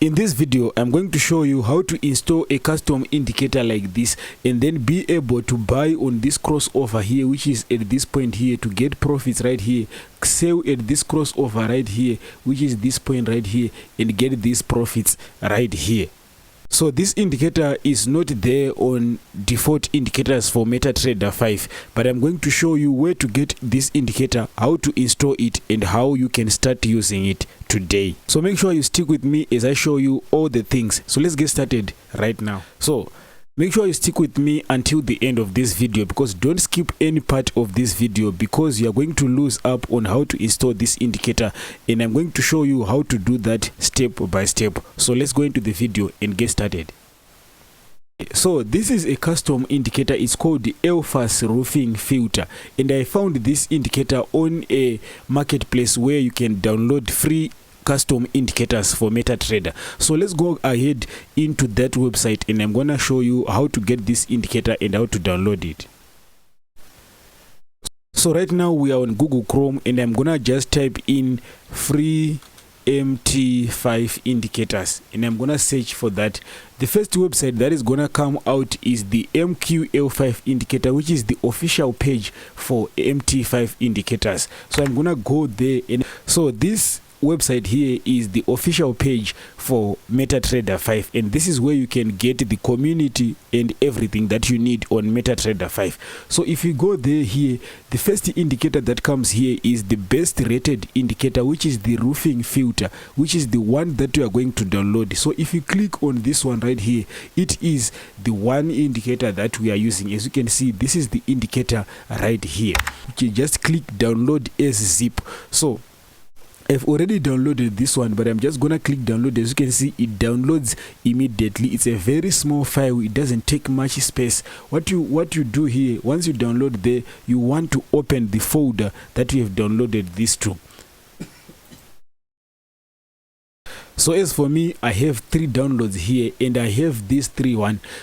In this video, I'm going to show you how to install a custom indicator like this and then be able to buy on this crossover here, which is at this point here, to get profits right here, sell at this crossover right here, which is this point right here, and get these profits right here. So this indicator is not there on default indicators for Metatrader 5, but I'm going to show you where to get this indicator, how to install it, and how you can start using it today. So make sure you stick with me as I show you all the things. So let's get started right now. So make sure you stick with me until the end of this video, because don't skip any part of this video, because you are going to lose up on how to install this indicator, and I'm going to show you how to do that step by step. So let's go into the video and get started. So this is a custom indicator. It's called the Elfas roofing filter, and I found this indicator on a marketplace where you can download free custom indicators for Metatrader. So let's go ahead into that website, and I'm gonna show you how to get this indicator and how to download it. So right now we are on Google Chrome, and I'm gonna just type in free MT5 indicators, and I'm gonna search for that. The first website that is gonna come out is the MQL5 indicator, which is the official page for MT5 indicators. So I'm gonna go there, and so this website here is the official page for Metatrader 5, and this is where you can get the community and everything that you need on Metatrader 5. So if you go there, here the first indicator that comes here is the best rated indicator, which is the roofing filter, which is the one that you are going to download. So if you click on this one right here, it is the one indicator that we are using. As you can see, this is the indicator right here. You just click download as zip. So I've already downloaded this one, but I'm just gonna click download. As you can see, it downloads immediately. It's a very small file, it doesn't take much space. What you do here, once you download there, you want to open the folder that you have downloaded this to. So as for me, I have 3 downloads here, and I have this 3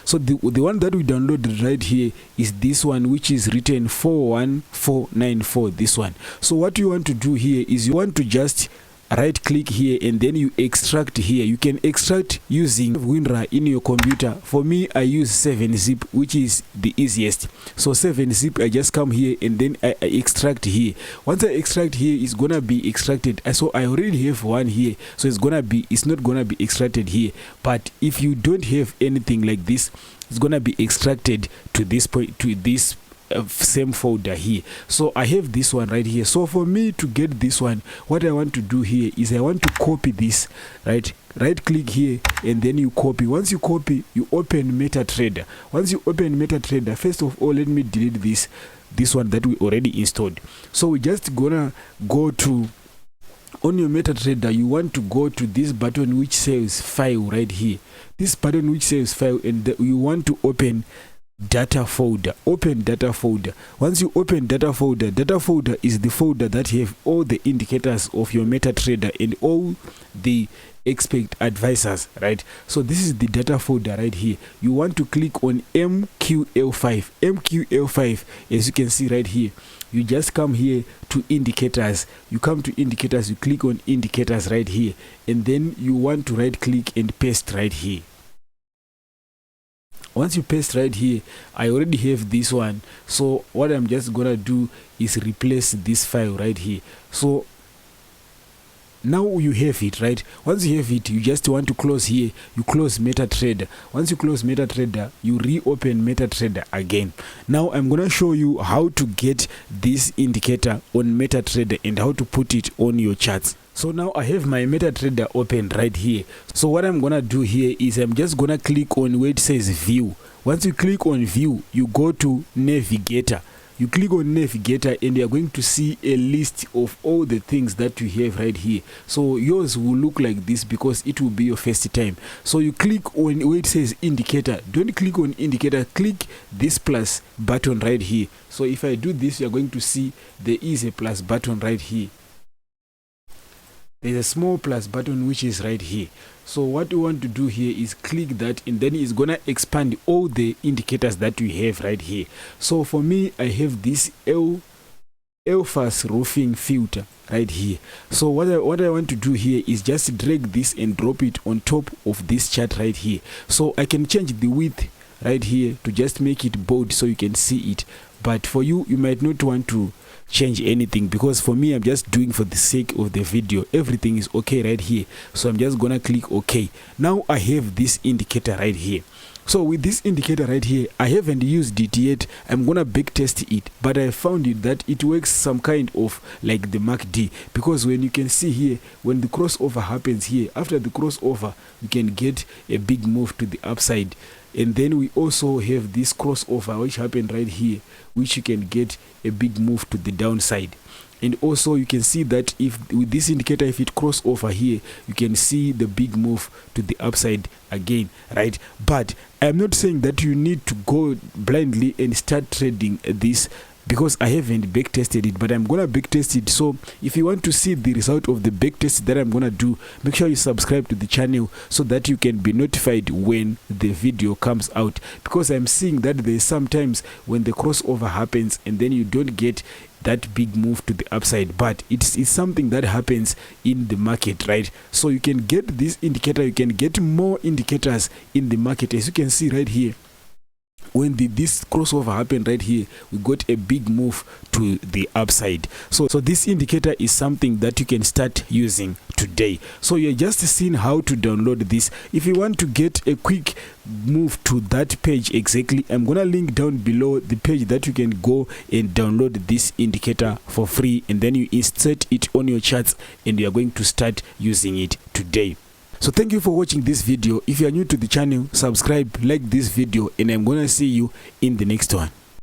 So the one that we downloaded right here is this one, which is written 41494, this one. So what you want to do here is you want to just right click here, and then you extract here. You can extract using WinRAR in your computer. For me, I use 7-zip, which is the easiest. So 7-zip, I just come here and then I extract here. Once I extract here, it's gonna be extracted. So I already have one here, so it's not gonna be extracted here. But if you don't have anything like this, it's gonna be extracted to this point, to this same folder here. So I have this one right here. So for me to get this one, what I want to do here is I want to copy this, right click here, and then you copy. Once you copy, you open Metatrader. Once you open Metatrader, first of all, let me delete this one that we already installed. So we just gonna go to, on your Metatrader, you want to go to this button which says file right here, this button which says file, and you want to open data folder. Open data folder. Once you open data folder is the folder that have all the indicators of your Metatrader and all the expert advisors, right? So this is the data folder right here. You want to click on MQL5. MQL5, as you can see right here, you just come here to indicators. You come to indicators, you click on indicators right here, and then you want to right click and paste right here. Once you paste right here, I already have this one. So what I'm just gonna do is replace this file right here. So now you have it, right? Once you have it, you just want to close here. You close Metatrader. Once you close Metatrader, you reopen Metatrader again. Now I'm gonna show you how to get this indicator on Metatrader and how to put it on your charts. So now I have my Metatrader open right here. So what I'm gonna do here is I'm just gonna click on where it says view. Once you click on view, you go to navigator. You click on navigator, and you're going to see a list of all the things that you have right here. So yours will look like this because it will be your first time. So you click on where it says indicator. Don't click on indicator, click this plus button right here. So if I do this, you're going to see there is a plus button right here. There's a small plus button which is right here. So what you want to do here is click that, and then it's gonna expand all the indicators that we have right here. So for me, I have this alphas roofing filter right here. So what I want to do here is just drag this and drop it on top of this chart right here. So I can change the width right here to just make it bold so you can see it, but for you might not want to change anything, because for me, I'm just doing for the sake of the video. Everything is okay right here, so I'm just gonna click OK. Now I have this indicator right here. So with this indicator right here, I haven't used it yet. I'm gonna back test it, but I found it that it works some kind of like the MACD, because when you can see here, when the crossover happens here, after the crossover you can get a big move to the upside. And then we also have this crossover which happened right here, which you can get a big move to the downside. And also you can see that if with this indicator, if it cross over here, you can see the big move to the upside again, right? But I'm not saying that you need to go blindly and start trading this, because I haven't back tested it, but I'm gonna back test it. So if you want to see the result of the back test that I'm gonna do, make sure you subscribe to the channel so that you can be notified when the video comes out, because I'm seeing that there's sometimes when the crossover happens and then you don't get that big move to the upside, but it's something that happens in the market, right? So you can get this indicator, you can get more indicators in the market. As you can see right here, when this crossover happened right here, we got a big move to the upside. So this indicator is something that you can start using today. So you're just seeing how to download this. If you want to get a quick move to that page exactly, I'm gonna link down below the page that you can go and download this indicator for free, and then you insert it on your charts and you are going to start using it today. So thank you for watching this video. If you are new to the channel, subscribe, like this video, and I'm gonna see you in the next one.